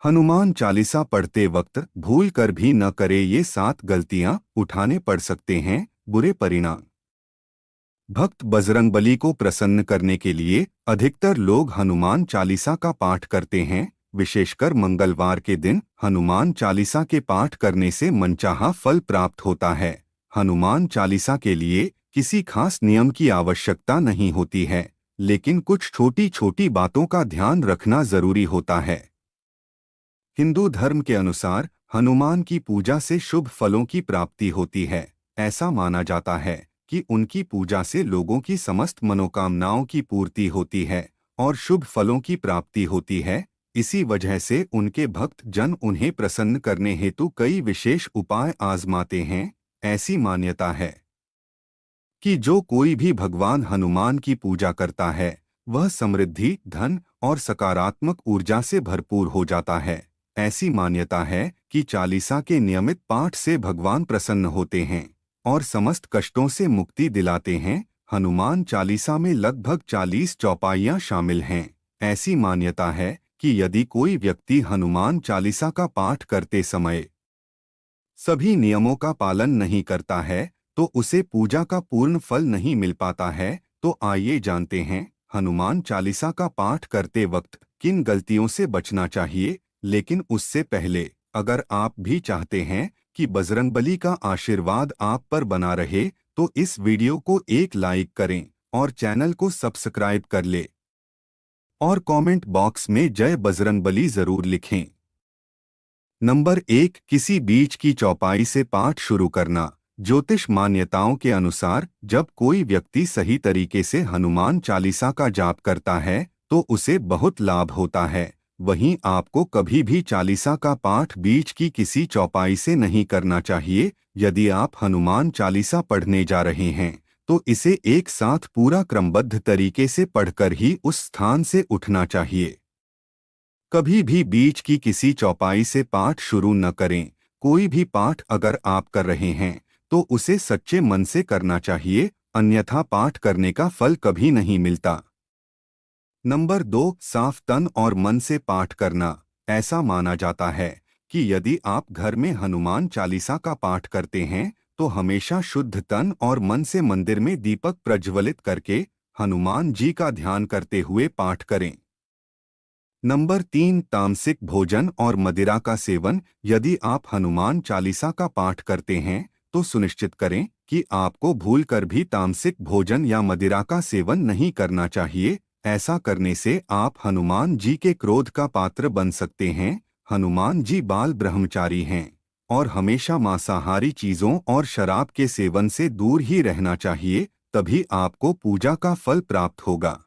हनुमान चालीसा पढ़ते वक्त भूल कर भी न करे ये 7 गलतियां उठाने पड़ सकते हैं बुरे परिणाम। भक्त बजरंगबली को प्रसन्न करने के लिए अधिकतर लोग हनुमान चालीसा का पाठ करते हैं। विशेषकर मंगलवार के दिन हनुमान चालीसा के पाठ करने से मनचाहा फल प्राप्त होता है। हनुमान चालीसा के लिए किसी खास नियम की आवश्यकता नहीं होती है, लेकिन कुछ छोटी छोटी बातों का ध्यान रखना जरूरी होता है। हिंदू धर्म के अनुसार हनुमान की पूजा से शुभ फलों की प्राप्ति होती है। ऐसा माना जाता है कि उनकी पूजा से लोगों की समस्त मनोकामनाओं की पूर्ति होती है और शुभ फलों की प्राप्ति होती है। इसी वजह से उनके भक्त जन उन्हें प्रसन्न करने हेतु कई विशेष उपाय आजमाते हैं। ऐसी मान्यता है कि जो कोई भी भगवान हनुमान की पूजा करता है वह समृद्धि, धन और सकारात्मक ऊर्जा से भरपूर हो जाता है। ऐसी मान्यता है कि चालीसा के नियमित पाठ से भगवान प्रसन्न होते हैं और समस्त कष्टों से मुक्ति दिलाते हैं। हनुमान चालीसा में लगभग 40 चौपाइयाँ शामिल हैं। ऐसी मान्यता है कि यदि कोई व्यक्ति हनुमान चालीसा का पाठ करते समय सभी नियमों का पालन नहीं करता है तो उसे पूजा का पूर्ण फल नहीं मिल पाता है। तो आइए जानते हैं हनुमान चालीसा का पाठ करते वक्त किन गलतियों से बचना चाहिए। लेकिन उससे पहले अगर आप भी चाहते हैं कि बजरंगबली का आशीर्वाद आप पर बना रहे तो इस वीडियो को एक लाइक करें और चैनल को सब्सक्राइब कर ले और कमेंट बॉक्स में जय बजरंगबली जरूर लिखें। नंबर 1, किसी बीच की चौपाई से पाठ शुरू करना। ज्योतिष मान्यताओं के अनुसार जब कोई व्यक्ति सही तरीके से हनुमान चालीसा का जाप करता है तो उसे बहुत लाभ होता है। वहीं आपको कभी भी चालीसा का पाठ बीच की किसी चौपाई से नहीं करना चाहिए। यदि आप हनुमान चालीसा पढ़ने जा रहे हैं तो इसे एक साथ पूरा क्रमबद्ध तरीके से पढ़कर ही उस स्थान से उठना चाहिए। कभी भी बीच की किसी चौपाई से पाठ शुरू न करें। कोई भी पाठ अगर आप कर रहे हैं तो उसे सच्चे मन से करना चाहिए, अन्यथा पाठ करने का फल कभी नहीं मिलता। नंबर 2, साफ तन और मन से पाठ करना। ऐसा माना जाता है कि यदि आप घर में हनुमान चालीसा का पाठ करते हैं तो हमेशा शुद्ध तन और मन से मंदिर में दीपक प्रज्वलित करके हनुमान जी का ध्यान करते हुए पाठ करें। नंबर 3, तामसिक भोजन और मदिरा का सेवन। यदि आप हनुमान चालीसा का पाठ करते हैं तो सुनिश्चित करें कि आपको भूलकर भी तामसिक भोजन या मदिरा का सेवन नहीं करना चाहिए। ऐसा करने से आप हनुमान जी के क्रोध का पात्र बन सकते हैं। हनुमान जी बाल ब्रह्मचारी हैं और हमेशा मांसाहारी चीजों और शराब के सेवन से दूर ही रहना चाहिए, तभी आपको पूजा का फल प्राप्त होगा।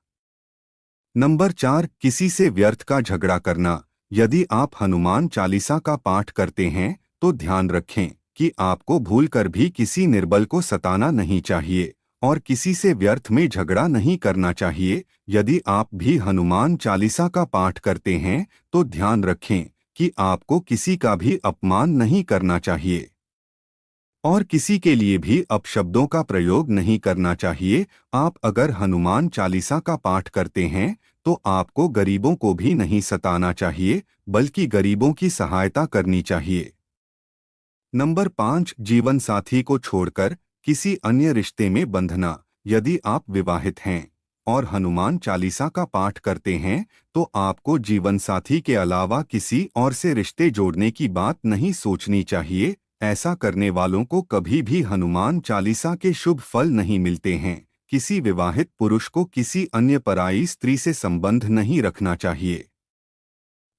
नंबर 4, किसी से व्यर्थ का झगड़ा करना। यदि आप हनुमान चालीसा का पाठ करते हैं तो ध्यान रखें कि आपको भूलकर भी किसी निर्बल को सताना नहीं चाहिए और किसी से व्यर्थ में झगड़ा नहीं करना चाहिए। यदि आप भी हनुमान चालीसा का पाठ करते हैं तो ध्यान रखें कि आपको किसी का भी अपमान नहीं करना चाहिए और किसी के लिए भी अपशब्दों का प्रयोग नहीं करना चाहिए। आप अगर हनुमान चालीसा का पाठ करते हैं तो आपको गरीबों को भी नहीं सताना चाहिए, बल्कि गरीबों की सहायता करनी चाहिए। नंबर 5, जीवन साथी को छोड़कर किसी अन्य रिश्ते में बंधना। यदि आप विवाहित हैं और हनुमान चालीसा का पाठ करते हैं तो आपको जीवन साथी के अलावा किसी और से रिश्ते जोड़ने की बात नहीं सोचनी चाहिए। ऐसा करने वालों को कभी भी हनुमान चालीसा के शुभ फल नहीं मिलते हैं। किसी विवाहित पुरुष को किसी अन्य पराई स्त्री से संबंध नहीं रखना चाहिए।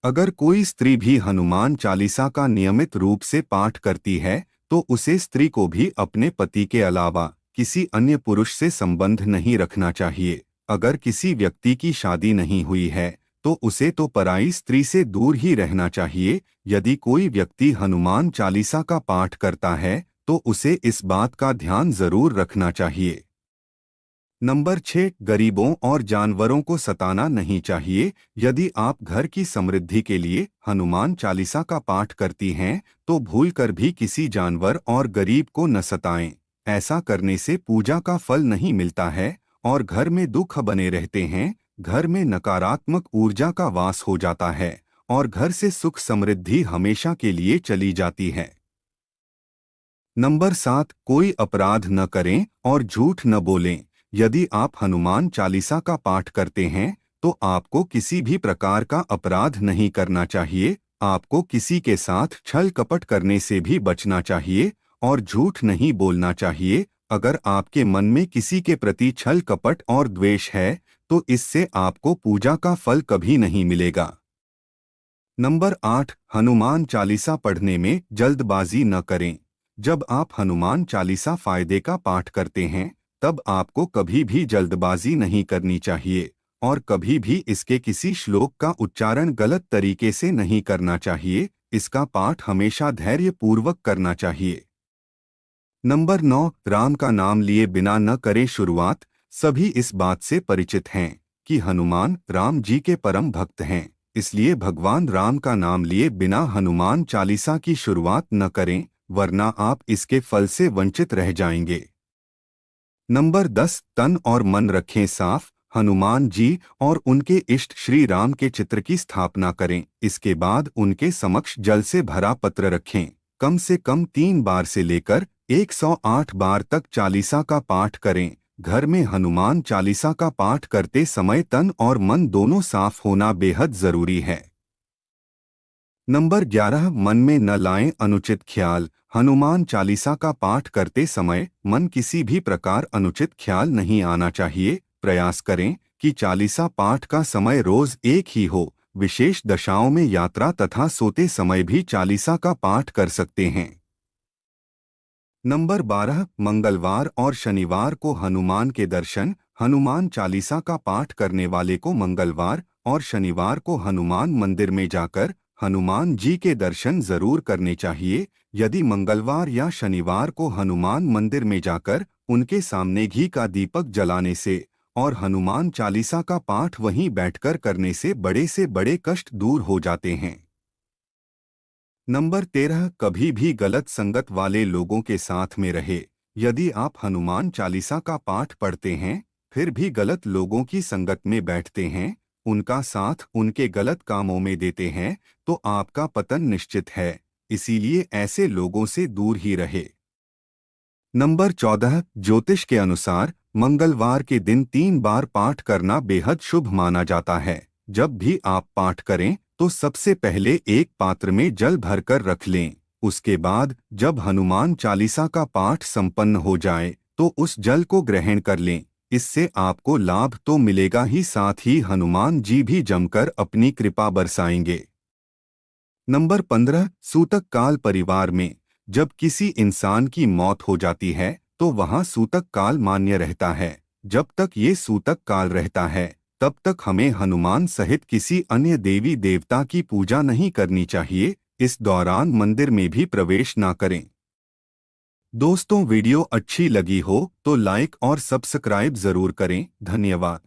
अगर कोई स्त्री भी हनुमान चालीसा का नियमित रूप से पाठ करती है तो उसे स्त्री को भी अपने पति के अलावा किसी अन्य पुरुष से संबंध नहीं रखना चाहिए। अगर किसी व्यक्ति की शादी नहीं हुई है तो उसे तो पराई स्त्री से दूर ही रहना चाहिए। यदि कोई व्यक्ति हनुमान चालीसा का पाठ करता है तो उसे इस बात का ध्यान जरूर रखना चाहिए। नंबर 6, गरीबों और जानवरों को सताना नहीं चाहिए। यदि आप घर की समृद्धि के लिए हनुमान चालीसा का पाठ करती हैं तो भूलकर भी किसी जानवर और गरीब को न सताएं। ऐसा करने से पूजा का फल नहीं मिलता है और घर में दुख बने रहते हैं। घर में नकारात्मक ऊर्जा का वास हो जाता है और घर से सुख समृद्धि हमेशा के लिए चली जाती है। नंबर 7, कोई अपराध न करें और झूठ न बोलें। यदि आप हनुमान चालीसा का पाठ करते हैं तो आपको किसी भी प्रकार का अपराध नहीं करना चाहिए। आपको किसी के साथ छल कपट करने से भी बचना चाहिए और झूठ नहीं बोलना चाहिए। अगर आपके मन में किसी के प्रति छल कपट और द्वेष है तो इससे आपको पूजा का फल कभी नहीं मिलेगा। नंबर 8, हनुमान चालीसा पढ़ने में जल्दबाजी न करें। जब आप हनुमान चालीसा फायदे का पाठ करते हैं तब आपको कभी भी जल्दबाजी नहीं करनी चाहिए और कभी भी इसके किसी श्लोक का उच्चारण गलत तरीके से नहीं करना चाहिए। इसका पाठ हमेशा धैर्य पूर्वक करना चाहिए। नंबर 9, राम का नाम लिए बिना न करें शुरुआत। सभी इस बात से परिचित हैं कि हनुमान राम जी के परम भक्त हैं, इसलिए भगवान राम का नाम लिए बिना हनुमान चालीसा की शुरुआत न करें, वरना आप इसके फल से वंचित रह जाएंगे। नंबर 10, तन और मन रखें साफ। हनुमान जी और उनके इष्ट श्री राम के चित्र की स्थापना करें। इसके बाद उनके समक्ष जल से भरा पत्र रखें। कम से कम 3 बार से लेकर 108 बार तक चालीसा का पाठ करें। घर में हनुमान चालीसा का पाठ करते समय तन और मन दोनों साफ होना बेहद जरूरी है। नंबर 11, मन में न लाएं अनुचित ख्याल। हनुमान चालीसा का पाठ करते समय मन किसी भी प्रकार अनुचित ख्याल नहीं आना चाहिए। प्रयास करें कि चालीसा पाठ का समय रोज एक ही हो। विशेष दशाओं में यात्रा तथा सोते समय भी चालीसा का पाठ कर सकते हैं। नंबर 12, मंगलवार और शनिवार को हनुमान के दर्शन। हनुमान चालीसा का पाठ करने वाले को मंगलवार और शनिवार को हनुमान मंदिर में जाकर हनुमान जी के दर्शन जरूर करने चाहिए। यदि मंगलवार या शनिवार को हनुमान मंदिर में जाकर उनके सामने घी का दीपक जलाने से और हनुमान चालीसा का पाठ वहीं बैठकर करने से बड़े कष्ट दूर हो जाते हैं। नंबर 13, कभी भी गलत संगत वाले लोगों के साथ में रहे। यदि आप हनुमान चालीसा का पाठ पढ़ते हैं फिर भी गलत लोगों की संगत में बैठते हैं, उनका साथ उनके गलत कामों में देते हैं तो आपका पतन निश्चित है। इसीलिए ऐसे लोगों से दूर ही रहे। नंबर 14, ज्योतिष के अनुसार मंगलवार के दिन 3 बार पाठ करना बेहद शुभ माना जाता है। जब भी आप पाठ करें तो सबसे पहले एक पात्र में जल भरकर रख लें। उसके बाद जब हनुमान चालीसा का पाठ संपन्न हो जाए तो उस जल को ग्रहण कर लें। इससे आपको लाभ तो मिलेगा ही, साथ ही हनुमान जी भी जमकर अपनी कृपा बरसाएंगे। नंबर 15, सूतक काल परिवार में जब किसी इंसान की मौत हो जाती है तो वहां सूतक काल मान्य रहता है। जब तक ये सूतक काल रहता है तब तक हमें हनुमान सहित किसी अन्य देवी देवता की पूजा नहीं करनी चाहिए। इस दौरान मंदिर में भी प्रवेश ना करें। दोस्तों, वीडियो अच्छी लगी हो तो लाइक और सब्सक्राइब जरूर करें। धन्यवाद।